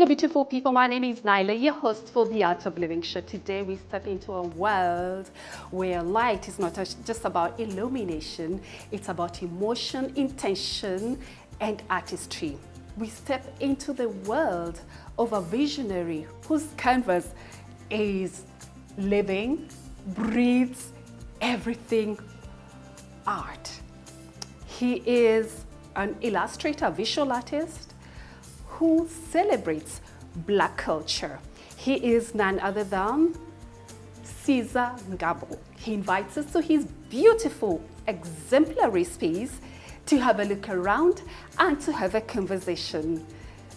Hello, beautiful people. My name is Nyla, your host for the Art of Living show. Today, we step into a world where light is not just about illumination, it's about emotion, intention, and artistry. We step into the world of a visionary whose canvas is living, breathes everything art. He is an illustrator, visual artist, who celebrates Black culture. He is none other than Ceasar Ngabo. He invites us to his beautiful, exemplary space to have a look around and to have a conversation.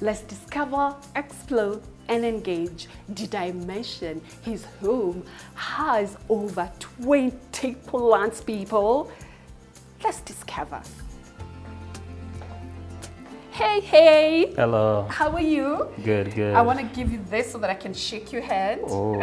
Let's discover, explore, and engage. Did I mention his home has over 20 plants, people? Let's discover. Hey. Hello. How are you? Good. I want to give you this so that I can shake your hand. Oh,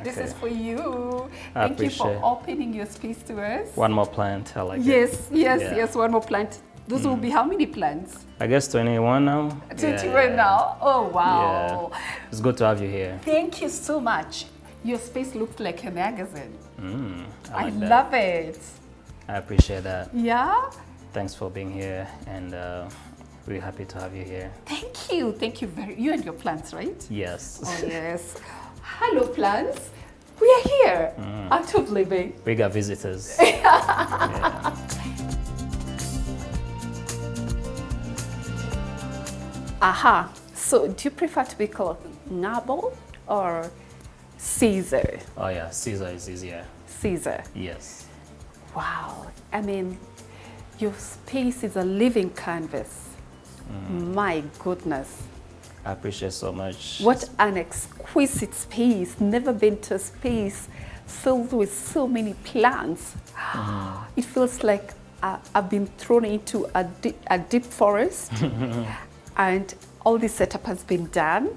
This okay. is for you. I Thank you for appreciate. opening your space to us. One more plant. I like it. Yes, one more plant. Those will be how many plants? I guess 21 now. 21 now. Oh, wow. Yeah. It's good to have you here. Thank you so much. Your space looks like a magazine. I like that. love it. I appreciate that. Yeah? Thanks for being here, and really happy to have you here. Thank you. Thank you very You and your plants, right? Yes. Oh, yes. Hello, plants. We are here. Art of Living. We got visitors. Yeah. Aha. So, do you prefer to be called Ngabo or Ceasar? Oh yeah, Caesar is easier. Ceasar. Yes. Wow. I mean, your space is a living canvas. My goodness. I appreciate so much. What an exquisite space. Never been to a space filled with so many plants. It feels like I've been thrown into a deep forest and all the setup has been done.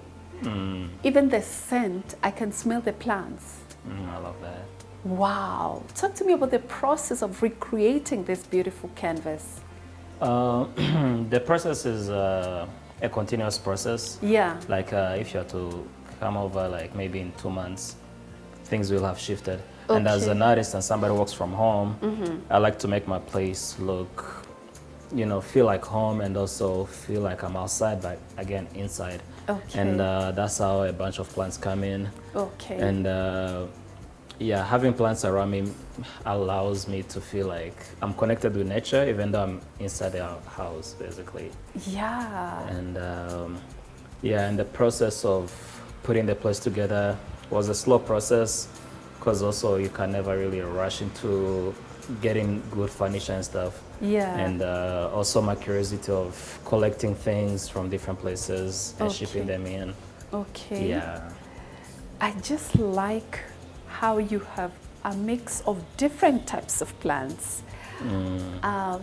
Even the scent, I can smell the plants. I love that. Wow. Talk to me about the process of recreating this beautiful canvas. The process is a continuous process. Yeah. Like if you are to come over, like maybe in 2 months, things will have shifted. And as Okay. an artist and somebody who works from home, I like to make my place look, feel like home, and also feel like I'm outside, but again inside. Okay. And that's how a bunch of plants come in. Okay. And yeah, having plants around me allows me to feel like I'm connected with nature, even though I'm inside the house, basically. Yeah. And yeah, and the process of putting the place together was a slow process, because also you can never really rush into getting good furniture and stuff. Yeah. And also my curiosity of collecting things from different places and shipping Okay. them in. Okay. Yeah. I just like how you have a mix of different types of plants.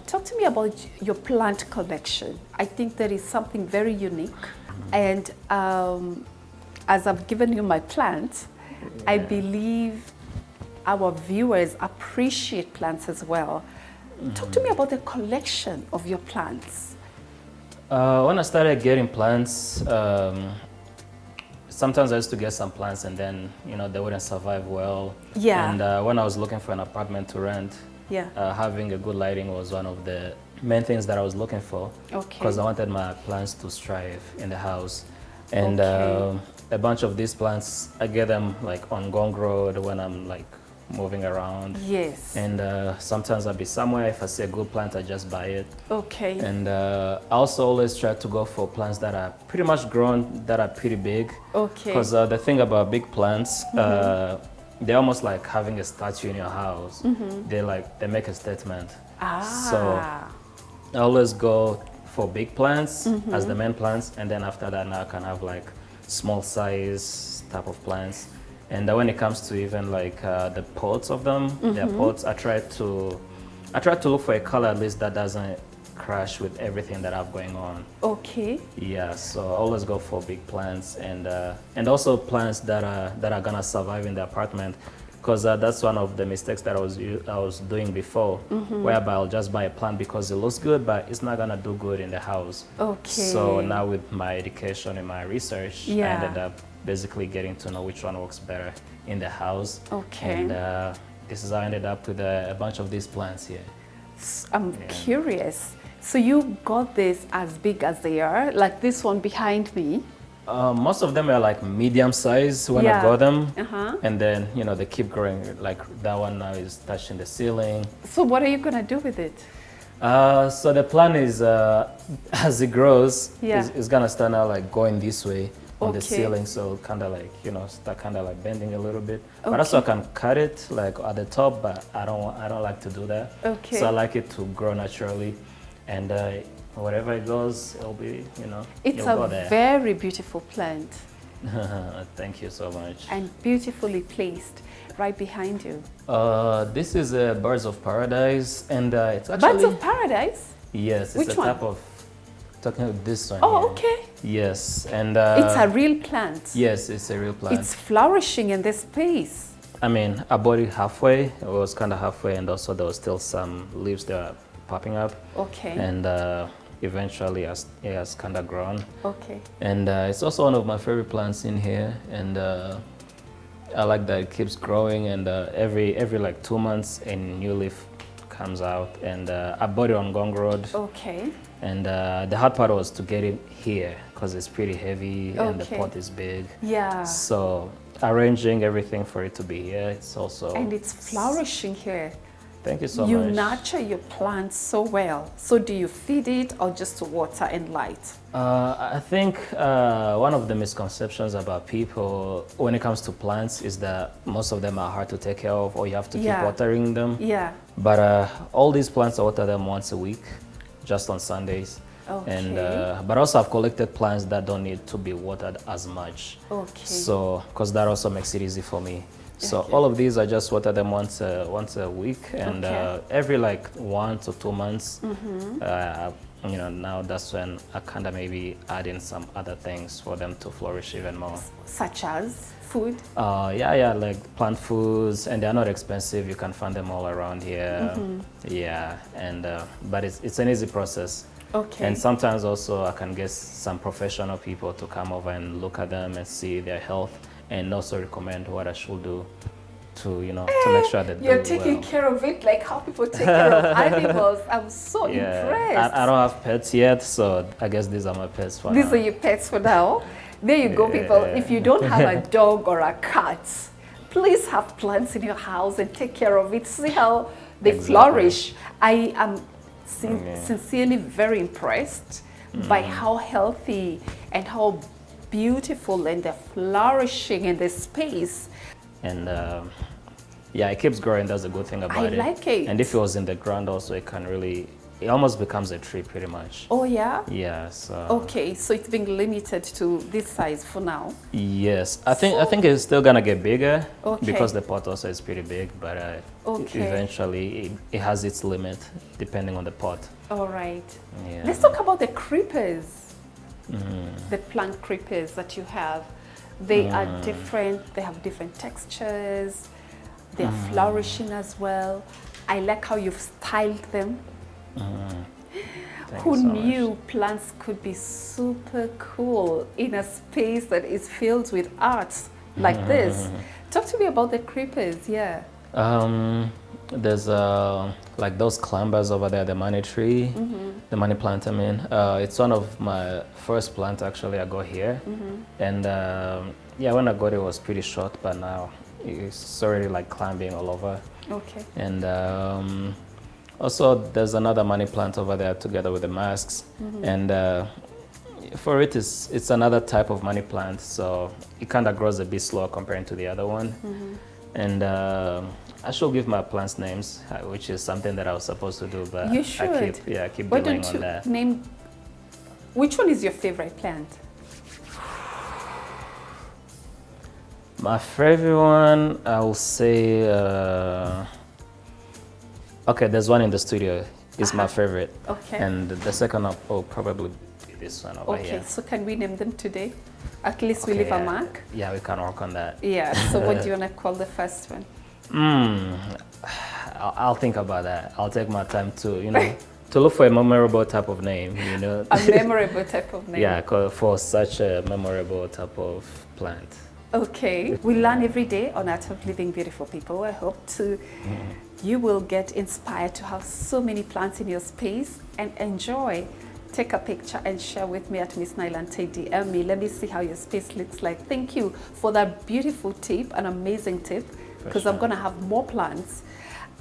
Talk to me about your plant collection. I think there is something very unique. And as I've given you my plants, I believe our viewers appreciate plants as well. Talk to me about the collection of your plants. When I started getting plants, sometimes I used to get some plants and then, they wouldn't survive well. Yeah. And when I was looking for an apartment to rent, Yeah. having a good lighting was one of the main things that I was looking for. Okay. Because I wanted my plants to strive in the house. And Okay. a bunch of these plants, I get them like on Gong Road when I'm like moving around. Yes. And sometimes I'll be somewhere, if I see a good plant, I just buy it. Okay. And I also always try to go for plants that are pretty much grown, that are pretty big. Okay. Because the thing about big plants, they're almost like having a statue in your house. They make a statement. So I always go for big plants as the main plants, and then after that now I can have like small size type of plants. And when it comes to even like the pots of them, their pots, I try to look for a color at least that doesn't crash with everything that I have going on. Okay. Yeah, so I always go for big plants, and also plants that are gonna survive in the apartment, because that's one of the mistakes that I was doing before, whereby I'll just buy a plant because it looks good, but it's not gonna do good in the house. Okay. So now with my education and my research, I ended up basically getting to know which one works better in the house. Okay. And this is how I ended up with a bunch of these plants here. I'm curious. So you got this as big as they are, like this one behind me? Most of them are like medium size when I got them, and then they keep growing. Like that one now is touching the ceiling. So what are you gonna do with it? So the plan is, as it grows, Yeah. it's gonna start now like going this way on the Okay. ceiling, so kind of like start kind of like bending a little bit. But also I can cut it like at the top, but I don't like to do that. Okay. So I like it to grow naturally, and wherever it goes, it'll be It's it'll go a there. very beautiful plant Thank you so much. and beautifully placed right behind you. This is Birds of Paradise, and it's actually Birds of Paradise? yes, it's Which a one? type of talking about this one. Oh, here. okay. Yes, and It's a real plant. yes, it's a real plant. It's flourishing in this space. I mean, I bought it halfway. It was kind of halfway, and also there was still some leaves that are popping up. Okay. And eventually, it has kind of grown. Okay. And it's also one of my favorite plants in here. And I like that it keeps growing. And every like 2 months, a new leaf comes out. And I bought it on Gong Road. Okay. And the hard part was to get it here because it's pretty heavy and the Okay. pot is big. Yeah. So arranging everything for it to be here, it's also... And it's flourishing here. Thank you so You much. nurture your plants so well. So do you feed it or just water and light? I think one of the misconceptions about people when it comes to plants is that most of them are hard to take care of, or you have to keep watering them. Yeah. But all these plants, I water them once a week, just on Sundays. Okay. And but also I've collected plants that don't need to be watered as much. Okay. So because that also makes it easy for me. So Okay. all of these I just water them once a week, and Okay. every like 1 to 2 months. Now that's when I kind of maybe add in some other things for them to flourish even more. Such as food? Yeah, like plant foods, and they're not expensive. You can find them all around here. Yeah, and but it's an easy process. Okay. And sometimes also I can get some professional people to come over and look at them and see their health, and also recommend what I should do to to make sure that You're they're taking well. care of it like how people take care of animals. I'm so impressed. I don't have pets yet, so I guess these are my pets for These now. are your pets for now. There you go, people. If you don't have a dog or a cat, please have plants in your house and take care of it. See how they flourish. I am sincerely very impressed by how healthy and how beautiful and they're flourishing in this space. And yeah, it keeps growing. That's a good thing about it. I like it. And if it was in the ground also, it almost becomes a tree pretty much. Oh yeah? Yeah, so Okay, so it's being limited to this size for now. yes, I think it's still gonna get bigger Okay. because the pot also is pretty big, but Okay. eventually it has its limit depending on the pot. All right. Yeah. Let's talk about the creepers. The plant creepers that you have. They are different, they have different textures, they are flourishing as well. I like how you've styled them. Thank Who you so knew much. plants could be super cool in a space that is filled with art like this? Talk to me about the creepers, yeah. There's like those climbers over there, the money tree, the money plant. I mean, it's one of my first plants actually. I got here, and yeah, when I got it, it was pretty short, but now it's already like climbing all over. Okay. And also, there's another money plant over there together with the masks, and for it's another type of money plant, so it kind of grows a bit slower compared to the other one. And I should give my plants names, which is something that I was supposed to do, but You should. I keep Why delaying don't on you that. name, which one is your favorite plant? My favorite one, I will say, okay, there's one in the studio. It's my favorite. Okay. And the second one will probably be this one over Okay, here. so can we name them today? At least we leave a mark. Yeah, we can work on that. Yeah, so what do you want to call the first one? I'll think about that. I'll take my time to, to look for a memorable type of name, A memorable type of name. Yeah, for such a memorable type of plant. Okay, we learn every day on Art of Living, beautiful people. I hope you will get inspired to have so many plants in your space and enjoy. Take a picture and share with me at Miss Nyla and DM me. Let me see how your space looks like. Thank you for that beautiful tip, an amazing tip, because I'm gonna have more plants,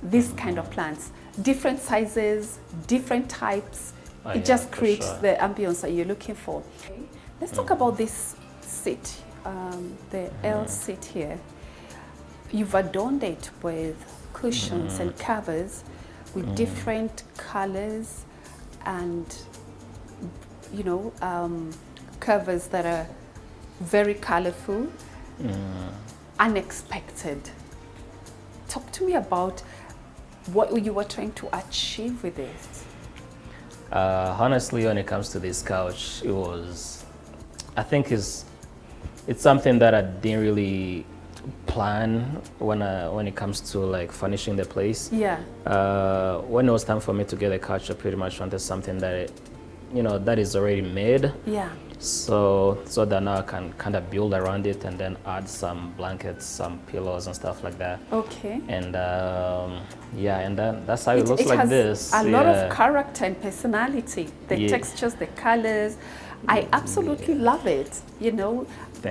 this kind of plants, different sizes, different types. It just creates the ambience that you're looking for. Okay. Let's talk about this seat, the L seat here. You've adorned it with cushions and covers with different colors and covers that are very colorful, unexpected. Talk to me about what you were trying to achieve with this. Honestly, when it comes to this couch, I think it's something that I didn't really plan when it comes to like furnishing the place. Yeah. When it was time for me to get a couch, I pretty much wanted something that that is already made. Yeah. So that now I can kind of build around it and then add some blankets, some pillows and stuff like that. Okay. And and that's how it looks like this. A lot of character and personality. The textures, the colors. I absolutely love it.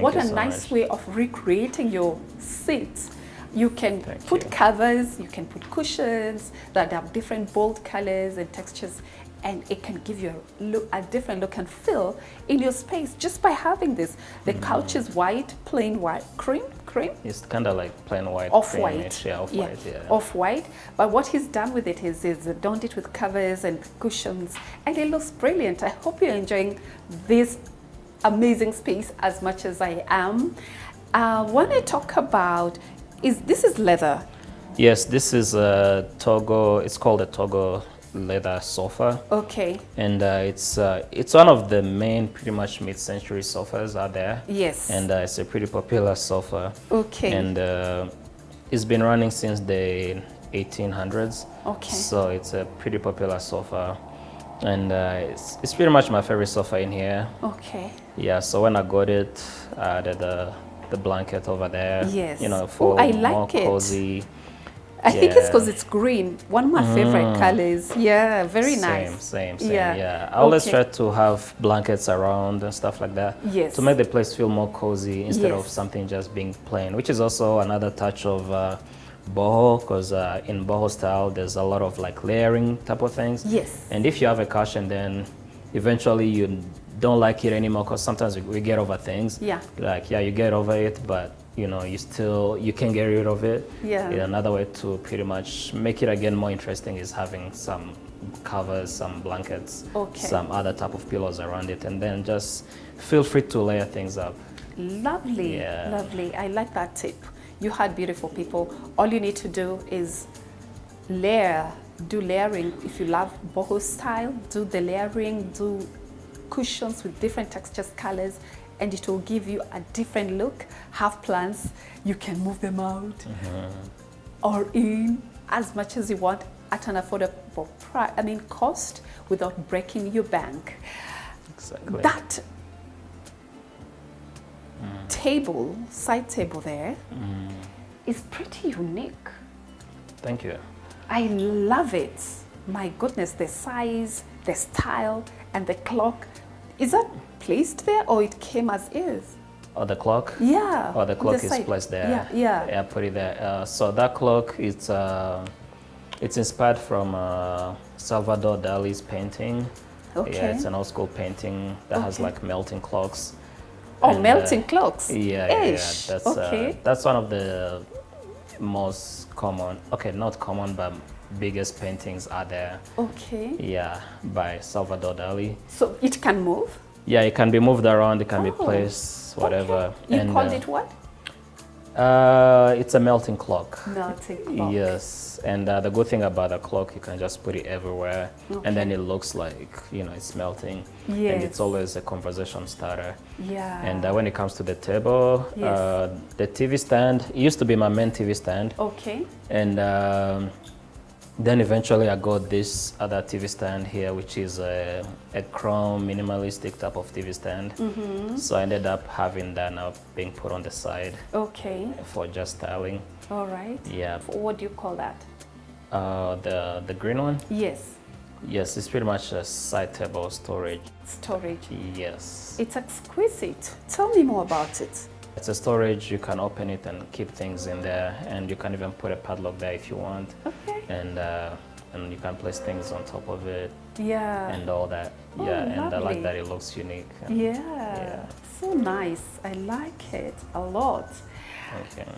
What a nice way of recreating your seats. You can put covers, you can put cushions that have different bold colors and textures, and it can give you a different look and feel in your space just by having this. The couch is white, plain white, cream. It's kind of like plain white. Off-white. Yeah, off-white, yeah. Off-white. But what he's done with it is adorned it with covers and cushions, and it looks brilliant. I hope you're enjoying this amazing space as much as I am. When I talk about, this is leather. Yes, this is a Togo. It's called a Togo leather sofa. Okay. And it's one of the main pretty much mid-century sofas out there. Yes. And it's a pretty popular sofa. Okay. And it's been running since the 1800s. Okay. So it's a pretty popular sofa. And it's pretty much my favorite sofa in here. Okay. Yeah, so when I got it, I added the blanket over there. Yes. For I like more cozy. I think it's because it's green. One of my favorite colors. Yeah, very nice. Same. Yeah. I always try to have blankets around and stuff like that. Yes. To make the place feel more cozy instead of something just being plain, which is also another touch of boho, because in boho style, there's a lot of like layering type of things. Yes. And if you have a couch and then eventually you don't like it anymore, because sometimes we get over things. Yeah. You get over it, but you can get rid of it. Yeah. Another way to pretty much make it again more interesting is having some covers, some blankets, some other type of pillows around it, and then just feel free to layer things up. Lovely. Yeah. Lovely. I like that tip. You had beautiful people. All you need to do is do layering. If you love boho style, do the layering, do cushions with different textures, colors, and it will give you a different look. Have plants, you can move them out or in as much as you want at an affordable cost without breaking your bank. Exactly. That side table there is pretty unique. Thank you. I love it. My goodness, the size, the style, and the clock. Is that placed there or it came as is? Oh, the clock? Yeah. Oh, the clock is placed there. Yeah, put it there. So that clock, it's inspired from Salvador Dali's painting. Okay. Yeah, it's an old school painting that has like melting clocks. Oh, and, melting clocks. Yeah. That's one of the most common, not common, but biggest paintings are there. Okay. Yeah, by Salvador Dali. So it can move? Yeah, it can be moved around, it can be placed, whatever. Okay. You called it what? It's a melting clock. Melting clock. Yes, and the good thing about a clock, you can just put it everywhere, Okay. and then it looks like, you know, it's melting. Yes. And it's always a conversation starter. Yeah. And when it comes to the table, Yes. the TV stand, it used to be my main TV stand. Okay. And then eventually I got this other TV stand here, which is a chrome minimalistic type of TV stand. So I ended up having that now being put on the side Okay. for just styling. All right. Yeah. What do you call that? The green one? Yes. Yes, it's pretty much a side table storage. Storage. Yes. It's exquisite. Tell me more about it. It's a storage, you can open it and keep things in there, and you can even put a padlock there if you want. Okay. And you can place things on top of it Yeah. and all that. Oh, Yeah, and I lovely. like that it looks unique. Yeah. So nice. I like it a lot. Okay.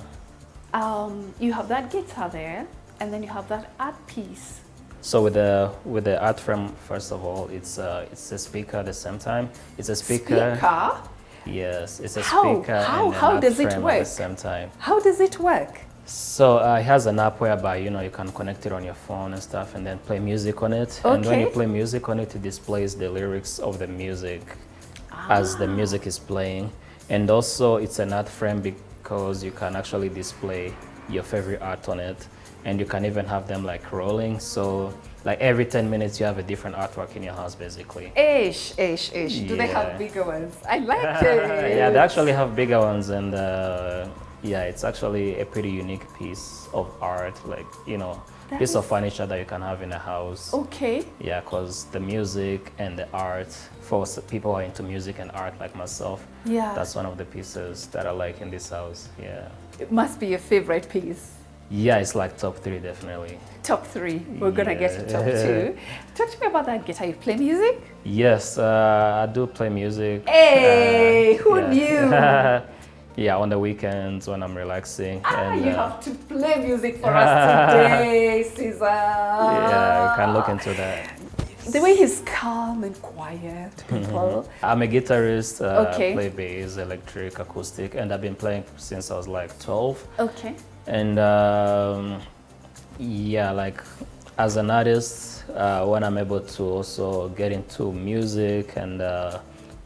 You have that guitar there, and then you have that art piece. So with the art frame, first of all, it's a speaker at the same time. It's a speaker. Speaker? Yes, it's a How? speaker and an How art does it frame at work? the same time. How does it work? So it has an app whereby, you know, you can connect it on your phone and stuff and then play music on it. And when you Okay. play music on it, it displays the lyrics of the music as the music is playing. And also it's an art frame because you can actually display your favorite art on it. And you can even have them like rolling. So like every 10 minutes you have a different artwork in your house basically. Ish. Do they have Yeah. bigger ones? I like it. Yeah, they actually have bigger ones, and yeah, it's actually a pretty unique piece of art, like, you know, That piece of is- furniture that you can have in a house. Okay. Yeah, because the music and the art, for people who are into music and art like myself, Yeah. that's one of the pieces that I like in this house. Yeah. It must be your favorite piece. Yeah, it's like top 3 definitely. Top 3. We're gonna get to top Yeah. 2. Talk to me about that guitar. You play music? Yes, I do play music. Hey, who yeah. knew? Yeah, on the weekends when I'm relaxing. You have to play music for us today, Ceasar. Yeah, you can look into that. The way he's calm and quiet, people. I'm a guitarist, Okay. play bass, electric, acoustic, and I've been playing since I was like 12. Okay. And yeah, like as an artist, when I'm able to also get into music and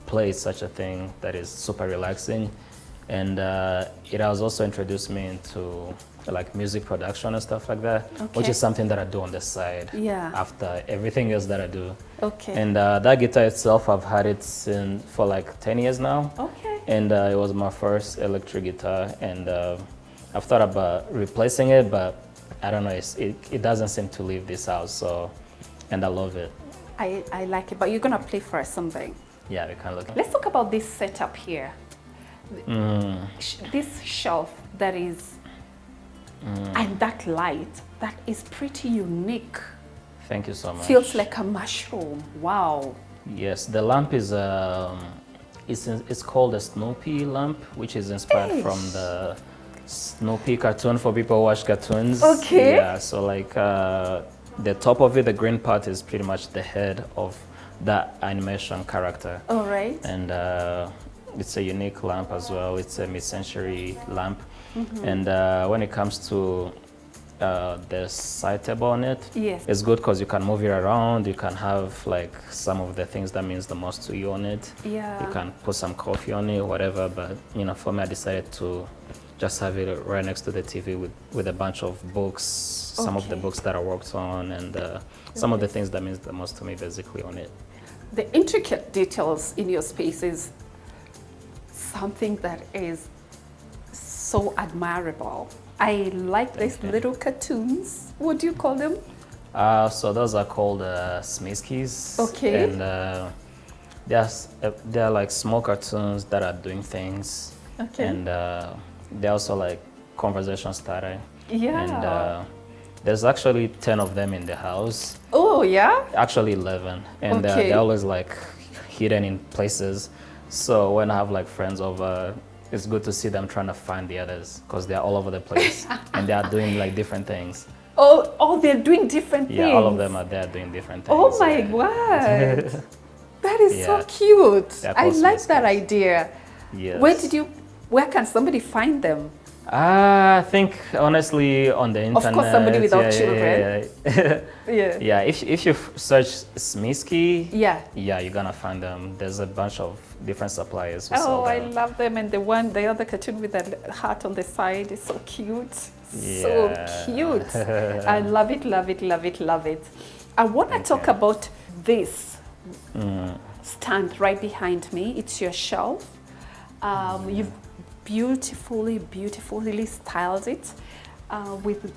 play such a thing that is super relaxing. And it has also introduced me into like music production and stuff like that, which Okay. is something that I do on the side Yeah. after everything else that I do. Okay. And that guitar itself, I've had it for like 10 years now. Okay. And it was my first electric guitar, and I've thought about replacing it, but I don't know, it doesn't seem to leave this house, so, and I love it. I like it, but you're gonna play for us something. Yeah, we can look. Let's talk about this setup here. This shelf that is, and that light, that is pretty unique. Thank you so much. Feels like a mushroom. Wow. Yes, the lamp is, it's called a Snoopy lamp, which is inspired from the Snoopy cartoon for people who watch cartoons. Okay. Yeah, so like the top of it, the green part is pretty much the head of that animation character. All right. And it's a unique lamp as well. It's a mid-century lamp. And when it comes to the side table on it, Yes. it's good because you can move it around. You can have like some of the things that means the most to you on it. Yeah. You can put some coffee on it, whatever. But you know, for me, I decided to just have it right next to the TV with a bunch of books, some of the Okay. books that I worked on, and some of the things that means the most to me basically on it. The intricate details in your space is something that is so admirable. I like these little cartoons. What do you call them? So those are called Smiskies. Okay. And they're like small cartoons that are doing things. Okay. And they're also like conversation starter. Yeah. And there's actually 10 of them in the house. Oh, yeah? Actually 11. And Okay. they're always like hidden in places. So when I have like friends over, it's good to see them trying to find the others because they're all over the place and they are doing like different things. Oh, they're doing different things. Yeah, all of them are there doing different things. Oh my yeah. word. That is so Yeah. cute. They're I called like that Smiskies. idea. Yes. Where can somebody find them? I think honestly on the internet. Of course, somebody without children. Yeah. Yeah. If you search Smisky, Yeah. yeah, you're gonna find them. There's a bunch of different suppliers who Oh, sell I them. love them. And the other cartoon with the heart on the side is so cute. Yeah. So cute. I love it, love it, love it, love it. I want to talk about this stand right behind me. It's your shelf. You've beautifully styled it with,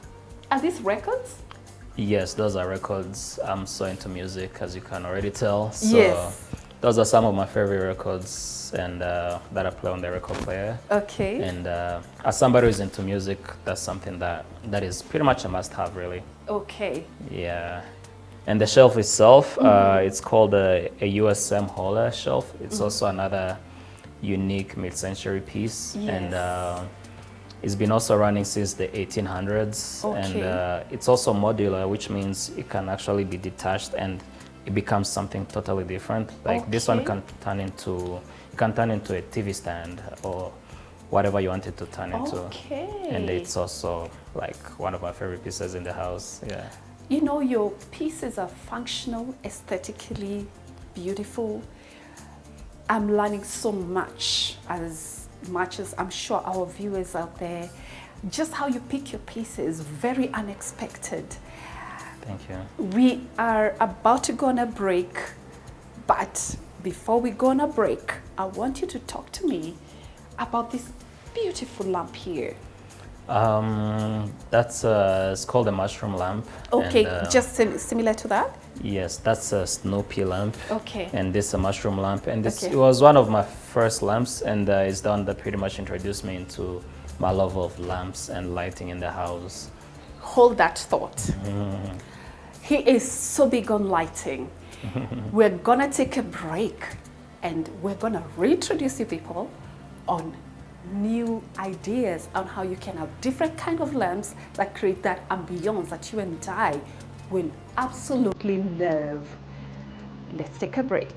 are these records? Yes, those are records. I'm so into music, as you can already tell. So Yes. those are some of my favorite records, and that I play on the record player. Okay. And as somebody who's into music, that's something that is pretty much a must-have, really. Okay. Yeah. And the shelf itself, it's called a USM Holler shelf. It's also another unique mid-century piece. Yes. And it's been also running since the 1800s. Okay. And it's also modular, which means it can actually be detached and it becomes something totally different. Like this one can turn into a TV stand or whatever you want it to turn into. Okay. And it's also like one of my favorite pieces in the house. Yeah. You know, your pieces are functional, aesthetically beautiful. I'm learning so much as I'm sure our viewers out there. Just how you pick your pieces, very unexpected. Thank you. We are about to go on a break, but before we go on a break, I want you to talk to me about this beautiful lamp here. That's it's called a mushroom lamp. Okay, and, just similar to that? Yes, that's a Snoopy lamp. Okay. And this is a mushroom lamp. And this Okay. it was one of my first lamps, and it's the one that pretty much introduced me into my love of lamps and lighting in the house. Hold that thought. He is so big on lighting. We're gonna take a break and we're gonna reintroduce you people on new ideas on how you can have different kind of lamps that create that ambience that you and I will absolutely love. Let's take a break.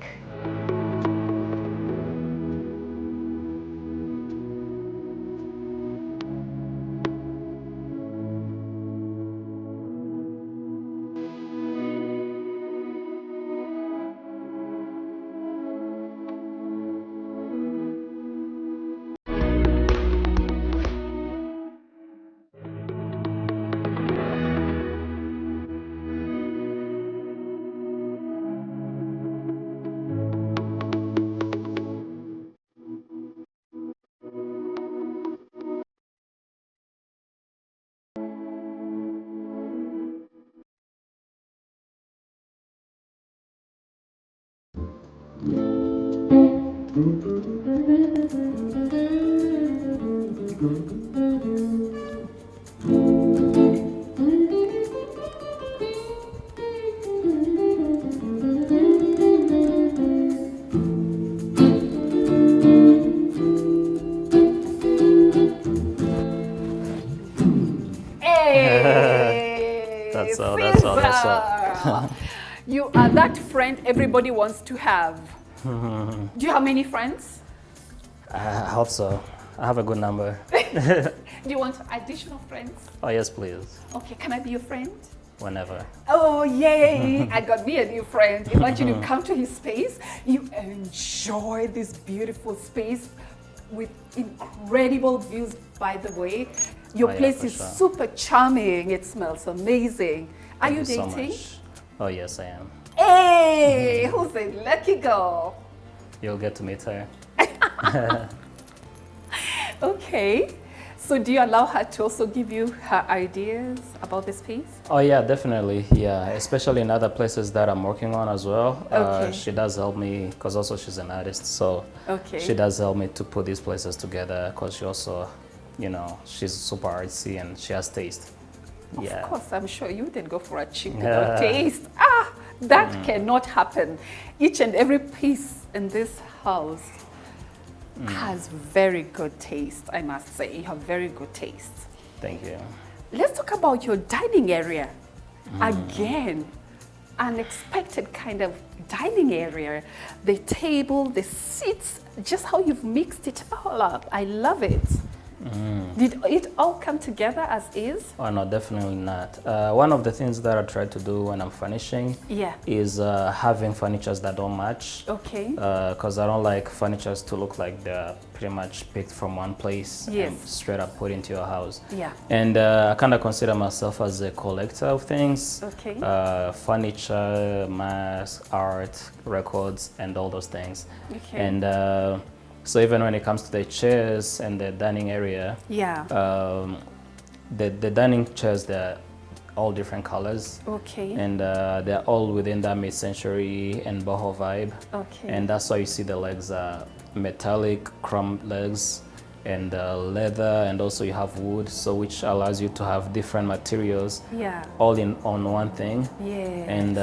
Hey, That's all. Ceasar. You are that friend everybody wants to have. Do you have many friends? I hope so. I have a good number. Do you want additional friends? Oh yes, please. Okay, can I be your friend? Whenever. Oh, yay! I got me a new friend. Imagine you come to his space, you enjoy this beautiful space with incredible views, by the way. Your Oh, yeah, place for is sure. super charming. It smells amazing. Are Thank you so dating? much. Oh yes, I am. Hey, who's a lucky girl? You'll get to meet her. Okay. So do you allow her to also give you her ideas about the space? Oh yeah, definitely. Yeah, especially in other places that I'm working on as well. Okay. She does help me because also she's an artist, so Okay. she does help me to put these places together because she also, you know, she's super artsy and she has taste. Yeah. Of course, I'm sure you didn't go for a cheap Yeah. taste. That cannot happen. Each and every piece in this house has very good taste, I must say. You have very good taste. Thank you. Let's talk about your dining area. Again, unexpected kind of dining area. The table, the seats, just how you've mixed it all up. I love it. Did it all come together as is? Oh no, definitely not. One of the things that I try to do when I'm furnishing is having furnitures that don't match. Okay. Because I don't like furnitures to look like they're pretty much picked from one place and straight up put into your house. Yeah. And I kind of consider myself as a collector of things. Okay. Furniture, masks, art, records, and all those things. Okay. And so even when it comes to the chairs and the dining area, the dining chairs, they're all different colors. Okay. And they're all within that mid-century and boho vibe. Okay. And that's why you see the legs are metallic, chrome legs, and leather, and also you have wood, so which allows you to have different materials all in on one thing. And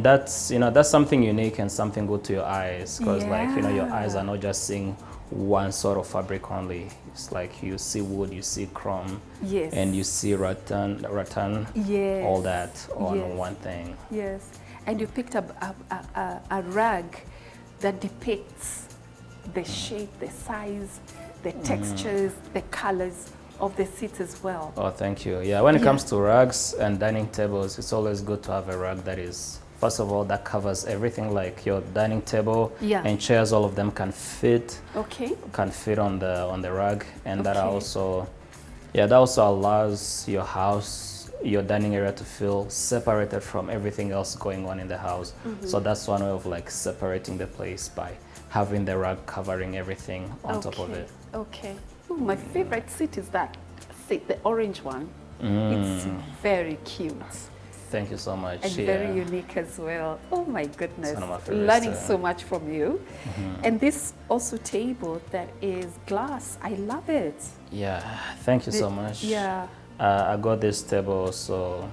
that's, you know, that's something unique and something good to your eyes, because like, you know, your eyes are not just seeing one sort of fabric only. It's like you see wood, you see chrome, and you see rattan, all that on one thing. Yes. And you picked up a rag that depicts the shape, the size, the textures, the colors of the seats as well. Oh, thank you. Yeah, when it comes to rugs and dining tables, it's always good to have a rug that is, first of all, that covers everything, like your dining table and chairs, all of them can fit. Can fit on the rug, and that also allows your house, your dining area to feel separated from everything else going on in the house. So that's one way of like separating the place, by having the rug covering everything on top of it. Okay. Ooh, my favorite seat is that seat, the orange one. It's very cute. Thank you so much. And very unique as well. Oh my goodness. It's one of my favorites, learning so much from you. And this also table that is glass. I love it. Yeah, thank you so much. Yeah. I got this table also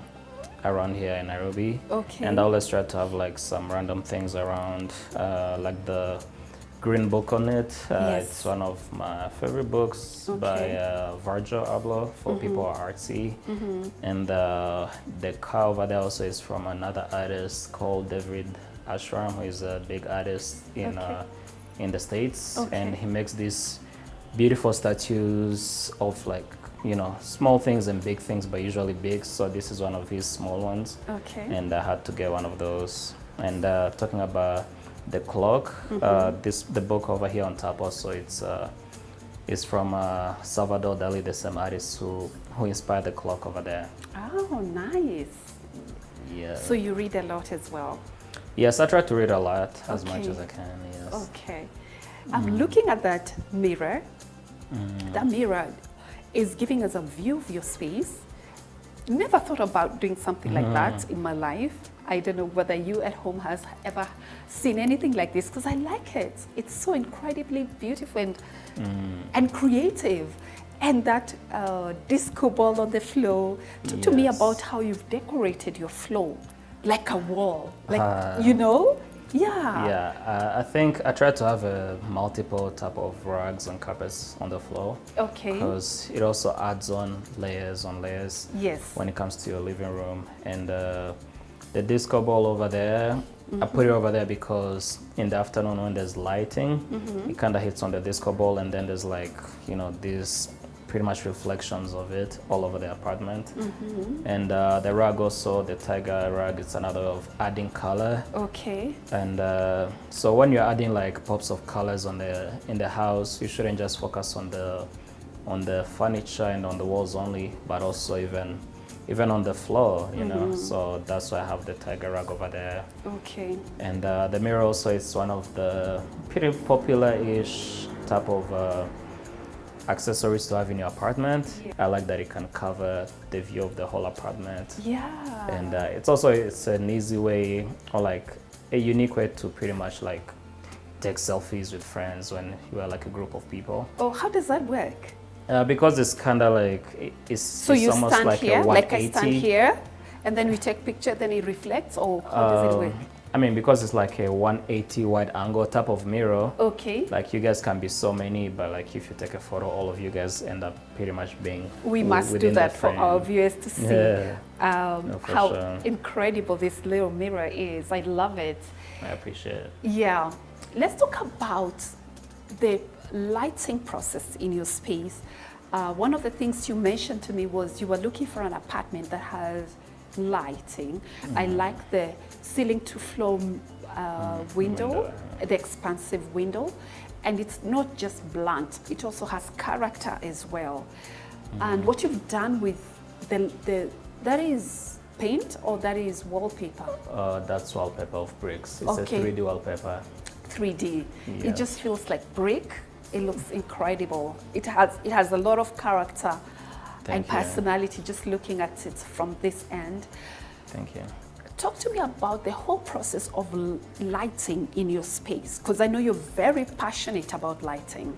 around here in Nairobi. And I always try to have like some random things around, like the Green Book on it. It's one of my favorite books by Virgil Abloh for people who are artsy. And the car over there also is from another artist called David Ashram, who is a big artist in the States. And he makes these beautiful statues of like, you know, small things and big things, but usually big. So this is one of his small ones. And I had to get one of those. And talking about the clock, the book over here on top also, it's from Salvador Dali, the same artist who inspired the clock over there. Oh, nice. Yeah. So you read a lot as well? Yes, I try to read a lot as much as I can, yes. Okay. I'm looking at that mirror. That mirror is giving us a view of your space. Never thought about doing something like that in my life. I don't know whether you at home has ever seen anything like this, because I like it. It's so incredibly beautiful and creative. And that disco ball on the floor. Talk to me about how you've decorated your floor like a wall, like, you know? I think I try to have a multiple type of rugs and carpets on the floor. Because it also adds on layers when it comes to your living room. And the disco ball over there, I put it over there because in the afternoon when there's lighting, it kind of hits on the disco ball, and then there's like, you know, these pretty much reflections of it all over the apartment. And the rug also, the tiger rug, it's another of adding color. And so when you're adding like pops of colors in the house, you shouldn't just focus on the furniture and on the walls only, but also even on the floor, you know. So that's why I have the tiger rug over there. And the mirror also is one of the pretty popular-ish type of accessories to have in your apartment. I like that it can cover the view of the whole apartment. And it's an easy way, or like a unique way to pretty much like take selfies with friends when you are like a group of people. Oh, how does that work? Because it's kind of like, it's you almost stand like here, a 180. like I stand here, and then we take picture, then it reflects, or how does it work? I mean, because it's like a 180 wide angle type of mirror. Like you guys can be so many, but like if you take a photo, all of you guys end up pretty much being We must do that for our viewers to see how incredible this little mirror is. I love it. I appreciate it. Yeah. Let's talk about the lighting process in your space, one of the things you mentioned to me was you were looking for an apartment that has lighting. I like the ceiling to floor window, the expansive window, and it's not just blunt, it also has character as well. And what you've done with that is paint or that is wallpaper? That's wallpaper of bricks. It's Okay. a 3D wallpaper. 3D. Yeah. It just feels like brick. It looks incredible. It has a lot of character and Thank you. personality just looking at it from this end. Thank you. Talk to me about the whole process of lighting in your space, because I know you're very passionate about lighting.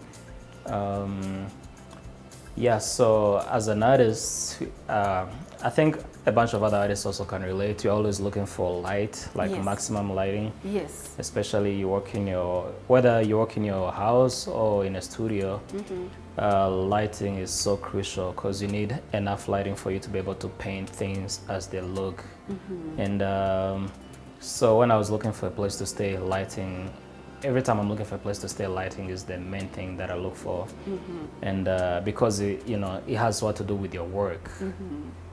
Yeah, so as an artist, I think a bunch of other artists also can relate. You're always looking for light, like Yes. maximum lighting. Yes. Especially whether you work in your house or in a studio, lighting is so crucial because you need enough lighting for you to be able to paint things as they look. And so when I was looking for a place to stay, lighting, every time I'm looking for a place to stay, lighting is the main thing that I look for. And because it has what to do with your work.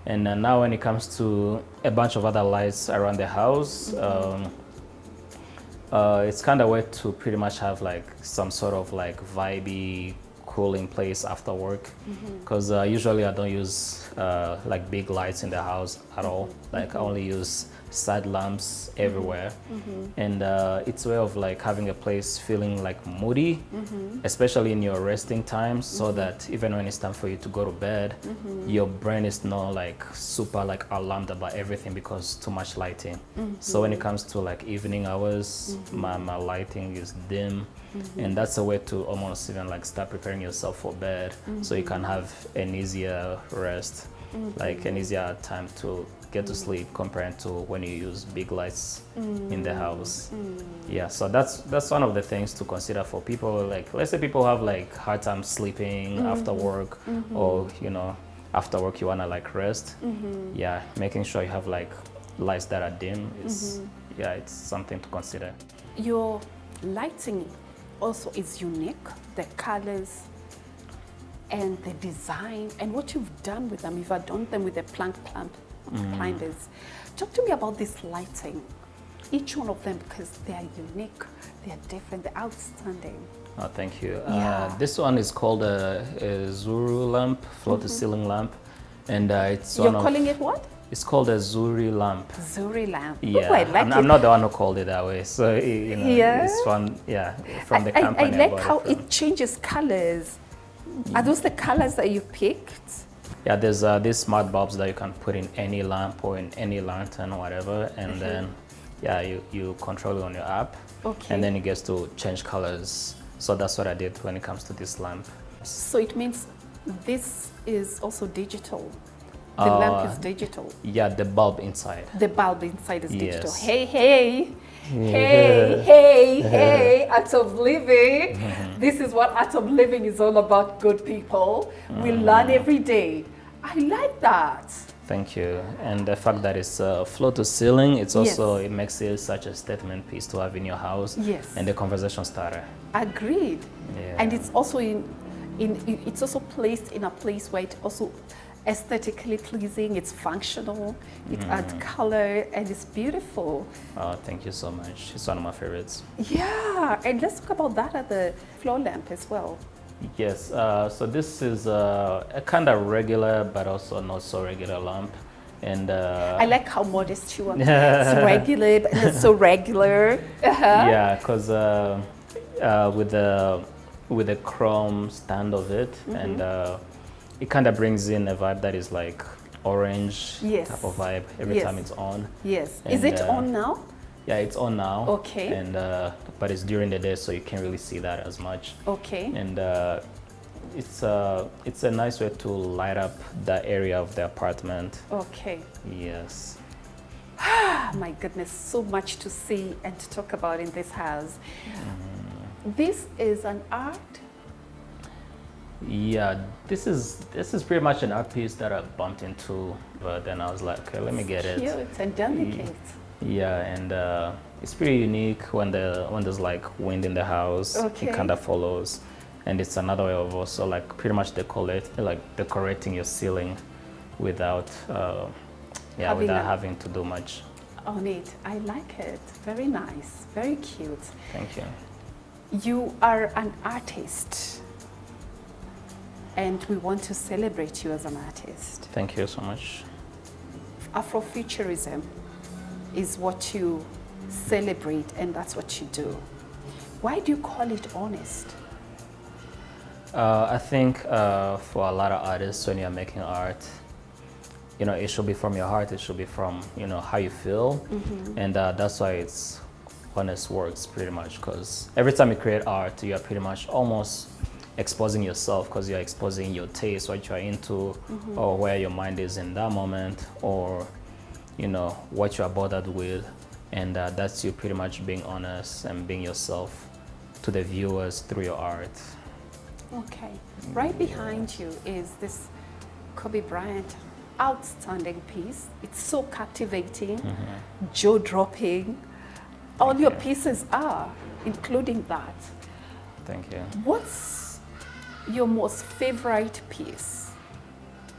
And now when it comes to a bunch of other lights around the house, it's kind of a way to pretty much have like some sort of like vibey, cooling place after work. Because usually I don't use like big lights in the house at all. Like I only use side lamps everywhere. And it's a way of like having a place feeling like moody, especially in your resting times, so that even when it's time for you to go to bed, your brain is not like super like alarmed about everything because too much lighting. So when it comes to like evening hours, my lighting is dim. And that's a way to almost even like start preparing yourself for bed, so you can have an easier rest, like an easier time to get to sleep compared to when you use big lights in the house. Yeah, so that's one of the things to consider for people. Like, let's say people have like hard time sleeping after work, or after work you wanna like rest. Yeah, making sure you have like lights that are dim is it's something to consider. Your lighting also is unique, the colors and the design and what you've done with them. You've adorned them with the climbers. Talk to me about this lighting, each one of them, because they are unique, they are different, they're outstanding. Oh, thank you. Yeah. This one is called a Zuru lamp, float-to-ceiling lamp, and it's You're calling it what? It's called a Zuri lamp. Zuri lamp. Yeah, Oh, I like I'm not the one who called it that way. So it's from the company. I like how it changes colors. Are those the colors that you picked? Yeah, there's these smart bulbs that you can put in any lamp or in any lantern or whatever, and then you control it on your app, and then it gets to change colors. So that's what I did when it comes to this lamp. So it means this is also digital. The lamp is digital. Yeah, the bulb inside. The bulb inside is digital. Yes. Hey, Art of Living. This is what Art of Living is all about, good people. We learn every day. I like that. Thank you. And the fact that it's float to ceiling, it's also, it makes it such a statement piece to have in your house. Yes. And the conversation starter. Agreed. Yeah. And it's also it's also placed in a place where it also aesthetically pleasing, it's functional, it adds color, and it's beautiful. Oh, thank you so much. It's one of my favorites. Yeah, and let's talk about that at the floor lamp as well. Yes, so this is a kind of regular, but also not so regular lamp. And I like how modest you are. It's regular, but it's so regular. Yeah, because with the chrome stand of it, and it kind of brings in a vibe that is like orange type of vibe every time it's on. Yes. And, is it on now? Yeah, it's on now. Okay. And but it's during the day, so you can't really see that as much. Okay. And it's a nice way to light up that area of the apartment. Okay. Yes. My goodness, so much to see and to talk about in this house. This is an art. Yeah, this is pretty much an art piece that I bumped into, but then I was like, okay, let me get it. Cute and delicate. Yeah, and it's pretty unique when there's like wind in the house. Okay. It kind of follows, and it's another way of also like pretty much decorating your ceiling without having to do much on it. I like it. Very nice. Very cute. Thank you. You are an artist, and we want to celebrate you as an artist. Thank you so much. Afrofuturism is what you celebrate, and that's what you do. Why do you call it honest? I think for a lot of artists, when you're making art, it should be from your heart. It should be from how you feel, and that's why it's honest works pretty much. Because every time you create art, you are pretty much almost exposing yourself, because you're exposing your taste, what you're into, or where your mind is in that moment, or what you are bothered with, and that's you pretty much being honest and being yourself to the viewers through your art. Okay. Right behind you is this Kobe Bryant outstanding piece. It's so captivating, jaw-dropping. All your pieces are, including that. Thank you. What's your most favorite piece?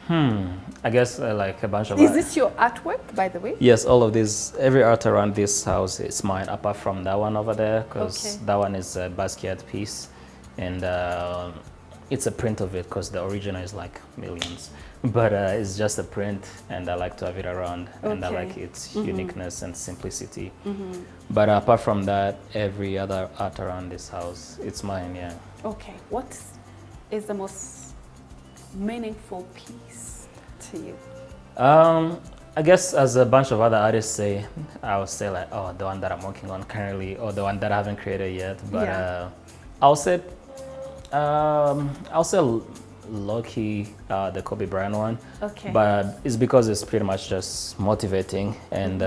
I guess like a bunch of Is this your artwork, by the way? Yes, all of this, every art around this house is mine, apart from that one over there, because that one is a Basquiat piece, and it's a print of it, because the original is like millions, but it's just a print, and I like to have it around, and I like its uniqueness and simplicity. But apart from that, every other art around this house, it's mine, yeah. Okay, what is the most meaningful piece to you? I guess as a bunch of other artists say, I would say like, oh, the one that I'm working on currently, or the one that I haven't created yet. But I'll say low-key the Kobe Bryant one. Okay. But it's because it's pretty much just motivating, and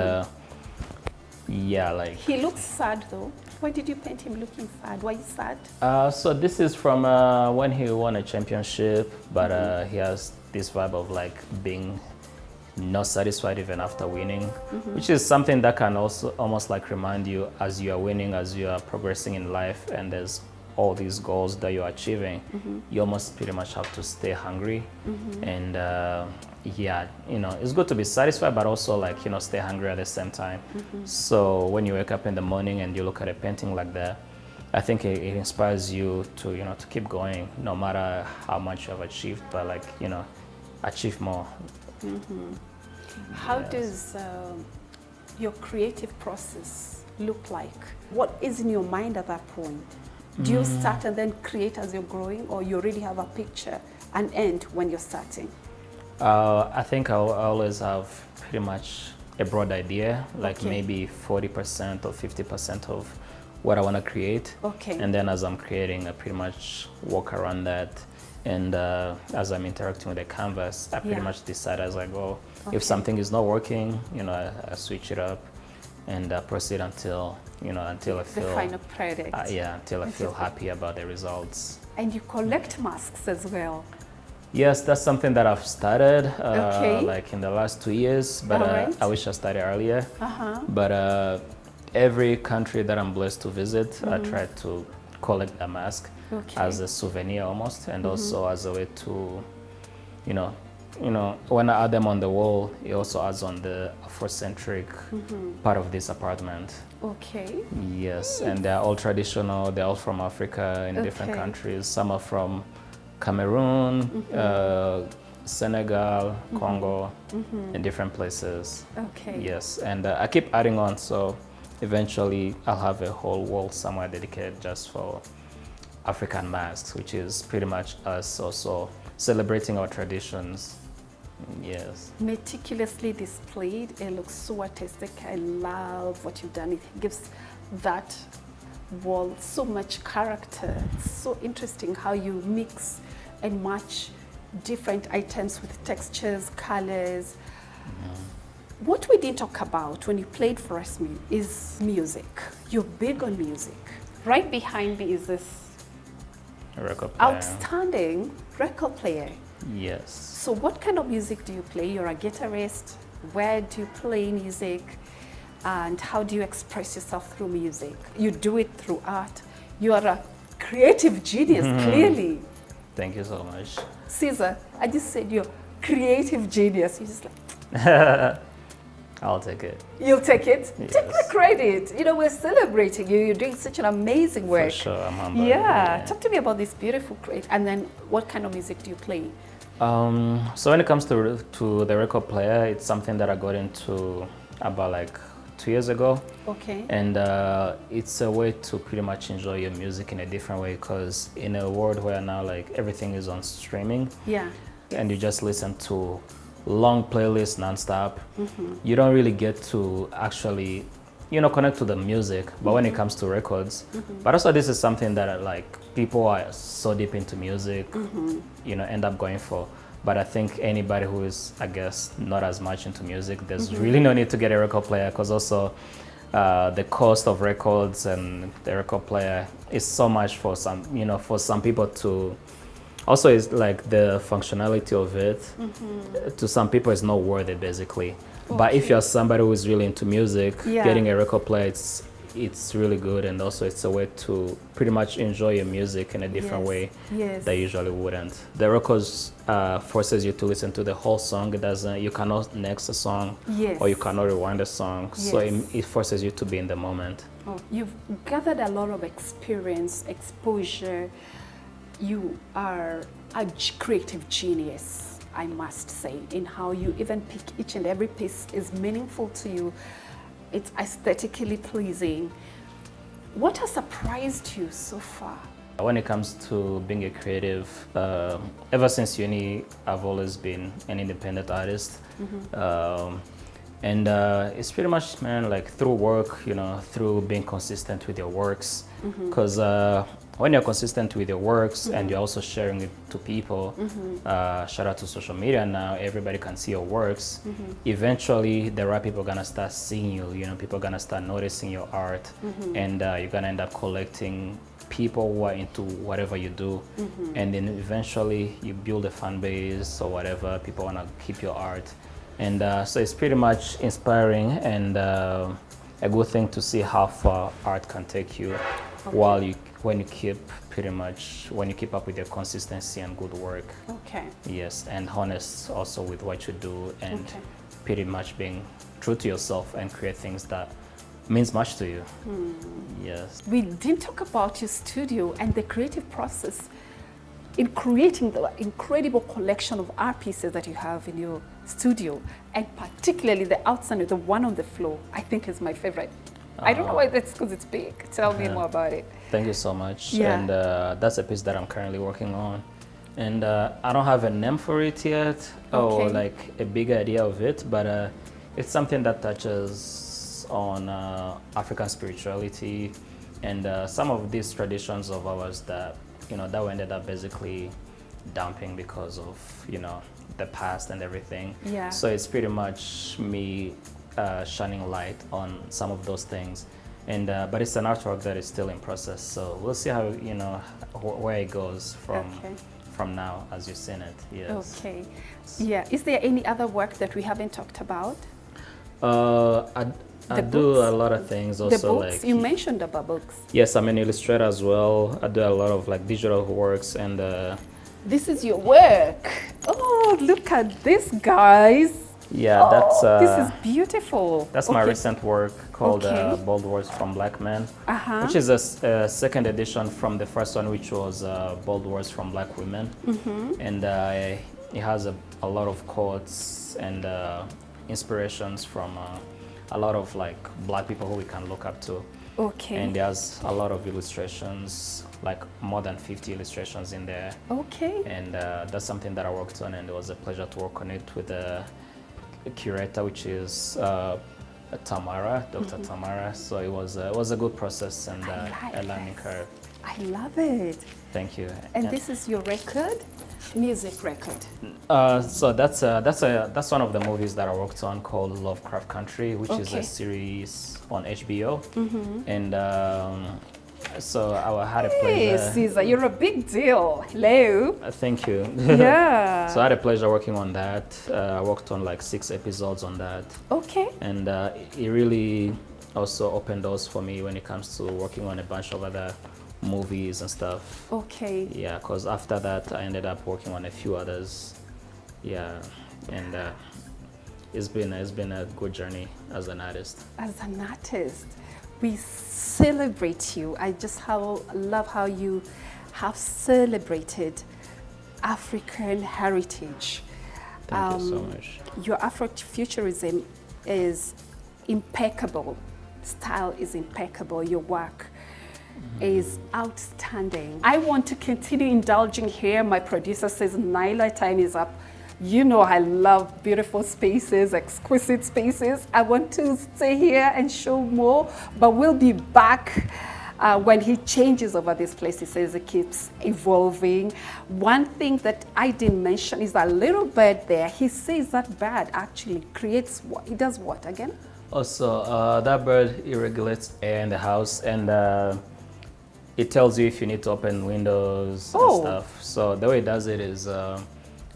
like. He looks sad though. Why did you paint him looking sad? Why is sad? So this is from when he won a championship, but he has this vibe of like being not satisfied even after winning, which is something that can also almost like remind you as you are winning, as you are progressing in life, and there's all these goals that you're achieving, you almost pretty much have to stay hungry. And it's good to be satisfied, but also like, stay hungry at the same time. So when you wake up in the morning and you look at a painting like that, I think it inspires you to, to keep going, no matter how much you have achieved, but like, achieve more. How does your creative process look like? What is in your mind at that point? Do you start and then create as you're growing, or you already have a picture and end when you're starting? I think I always have pretty much a broad idea, like maybe 40% or 50% of what I want to create. Okay. And then as I'm creating, I pretty much walk around that. And as I'm interacting with the canvas, I pretty much decide as I go. If something is not working, I switch it up and proceed until I feel the final product. Until I feel happy about the results. And you collect masks as well. Yes, that's something that I've started like in the last 2 years, but I wish I started earlier. But every country that I'm blessed to visit, I try to collect a mask as a souvenir almost, and also as a way to, when I add them on the wall, it also adds on the Afrocentric part of this apartment. Okay. Yes, and they're all traditional. They're all from Africa in different countries. Some are from Cameroon, Senegal, Congo, in different places. Okay. Yes, and I keep adding on, so eventually I'll have a whole wall somewhere dedicated just for African masks, which is pretty much us also celebrating our traditions. Yes. Meticulously displayed. It looks so artistic. I love what you've done. It gives that wall so much character. It's so interesting how you mix and match different items with textures, colors. What we didn't talk about when you played for us is music. You're big on music. Right behind me is this outstanding record player. Yes. So what kind of music do you play? You're a guitarist. Where do you play music? And how do you express yourself through music? You do it through art. You are a creative genius, clearly. Thank you so much. Ceasar, I just said you're creative genius. You're just like, I'll take it. you'll take it? Yes. Take the credit. You know, we're celebrating you. You're doing such an amazing work. For sure, I'm humbled. Yeah. Talk to me about this beautiful crate. And then what kind of music do you play? So when it comes to the record player, it's something that I got into about like 2 years ago. Okay. And it's a way to pretty much enjoy your music in a different way, because in a world where now like everything is on streaming, Yeah. and you just listen to long playlists nonstop, you don't really get to actually, you know, connect to the music. But when it comes to records, but also this is something that like people are so deep into music, you know, end up going for. But I think anybody who is, I guess, not as much into music, there's really no need to get a record player, because also the cost of records and the record player is so much for some, you know, for some people to. Also, it's like the functionality of it, to some people, is not worth it, basically. But if you're somebody who is really into music, Yeah. getting a record player, it's really good, and also it's a way to pretty much enjoy your music in a different way Yes. that you usually wouldn't. The records forces you to listen to the whole song. It doesn't. You cannot next a song, Yes. or you cannot rewind a song. So Yes. it forces you to be in the moment. Oh, you've gathered a lot of experience, exposure. You are a creative genius, I must say, in how you even pick each and every piece is meaningful to you. It's aesthetically pleasing. What has surprised you so far? When it comes to being a creative, ever since uni, I've always been an independent artist. And it's pretty much, man, like through work, you know, through being consistent with your works. Because when you're consistent with your works and you're also sharing it to people, shout out to social media now, everybody can see your works. Eventually, the right people are gonna start seeing you, you know, people are gonna start noticing your art, and you're gonna end up collecting people who are into whatever you do. And then eventually you build a fan base or whatever, people wanna keep your art. And so it's pretty much inspiring and a good thing to see how far art can take you when you keep up with your consistency and good work. Okay. Yes, and honest also with what you do, and Okay. pretty much being true to yourself and create things that means much to you. Yes. We didn't talk about your studio and the creative process in creating the incredible collection of art pieces that you have in your studio, and particularly the outside, the one on the floor, I think is my favorite. I don't know why that's because it's big. Tell me more about it. Thank you so much. Yeah. And that's a piece that I'm currently working on. And I don't have a name for it yet, or Okay. like a big idea of it, but it's something that touches on African spirituality and some of these traditions of ours that, you know, that we ended up basically dumping because of, you know, the past and everything. Yeah. So it's pretty much me shining light on some of those things. And but it's an artwork that is still in process. So we'll see how, you know, where it goes from now as you've seen it. Yes. Okay. Yeah. Is there any other work that we haven't talked about? I do books? a lot of things also. The books? Like, You mentioned about books. yes, I'm an illustrator as well. I do a lot of like digital works, and This is your work. Oh, look at this, guys. yeah, that's This is beautiful. that's my Okay. recent work called Okay. Bold Words from Black Men, Uh-huh. which is a second edition from the first one, which was Bold Words from Black Women. And it has a lot of quotes and inspirations from a lot of like black people who we can look up to. Okay. And there's a lot of illustrations, like more than 50 illustrations in there. Okay. And that's something that I worked on, and it was a pleasure to work on it with the curator, which is Tamara, Dr. Tamara. So it was a good process and a learning curve. I love it. Thank you. And this is your record, music record. So that's one of the movies that I worked on called Lovecraft Country, which is Okay. a series on HBO. And So I had a Hey, pleasure. Ceasar, you're a big deal. Hello. Thank you. Yeah. So I had a pleasure working on that. I worked on like 6 episodes on that. Okay. And it really also opened doors for me when it comes to working on a bunch of other movies and stuff. Okay. Yeah, because after that I ended up working on a few others. Yeah, and it's been a good journey as an artist. As an artist, we celebrate you. I just love how you have celebrated African heritage. Thank you so much. Your Afrofuturism is impeccable. Style is impeccable. Your work is outstanding. I want to continue indulging here. My producer says, Nyla, time is up. You know I love beautiful spaces, exquisite spaces. I want to stay here and show more, but we'll be back when he changes over this place. He says it keeps evolving. One thing that I didn't mention is that little bird there. He says that bird actually creates what? It does what again? Also, that bird, it regulates air in the house, and it tells you if you need to open windows and stuff. So the way it does it is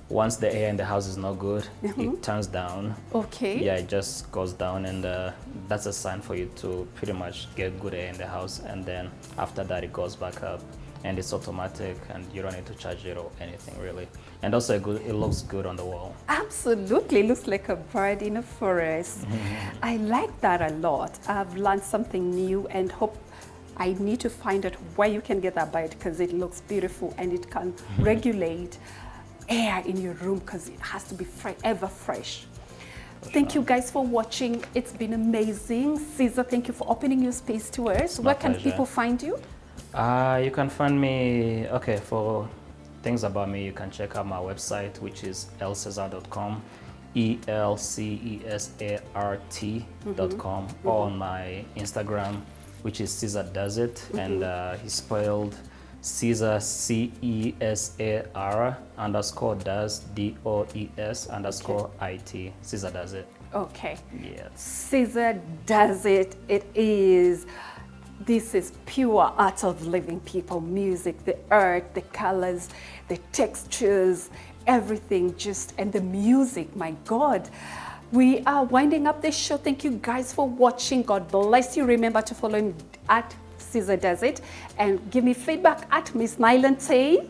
once the air in the house is not good, it turns down. Okay. Yeah, it just goes down, and that's a sign for you to pretty much get good air in the house. And then after that, it goes back up, and it's automatic, and you don't need to charge it or anything really. And also, it looks good on the wall. Absolutely, looks like a bird in a forest. I like that a lot. I've learned something new, and hope I need to find out where you can get that bird, because it looks beautiful and it can regulate air in your room, because it has to be ever fresh. Thank you guys for watching. It's been amazing. Ceasar, thank you for opening your space to us. Where can people find you? You can find me, for things about me, you can check out my website, which is elceasar.com, ELCESART.com, or on my Instagram, which is Ceasar Does It, and he's spelled Ceasar, CESAR _does, DOES _IT, Ceasar Does It. Okay. Yes. Ceasar Does It. This is pure art of living, people. Music, the art, the colors, the textures, everything, and the music, my God. We are winding up this show. Thank you guys for watching. God bless you. Remember to follow him at Ceasar Does It, and give me feedback at Miss Nylante.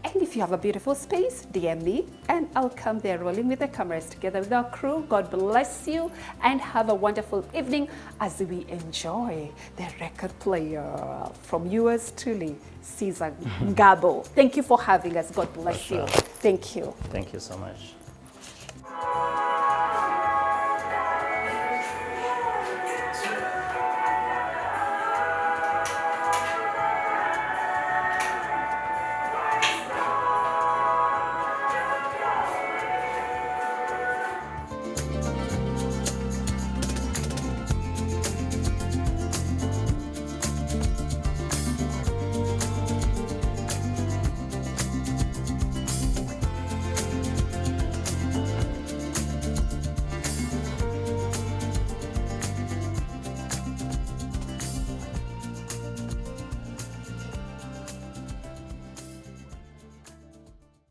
And if you have a beautiful space, DM me and I'll come there rolling with the cameras together with our crew. God bless you and have a wonderful evening as we enjoy the record player from yours truly, Ceasar Ngabo. Thank you for having us. God bless you. Thank you. Thank you so much.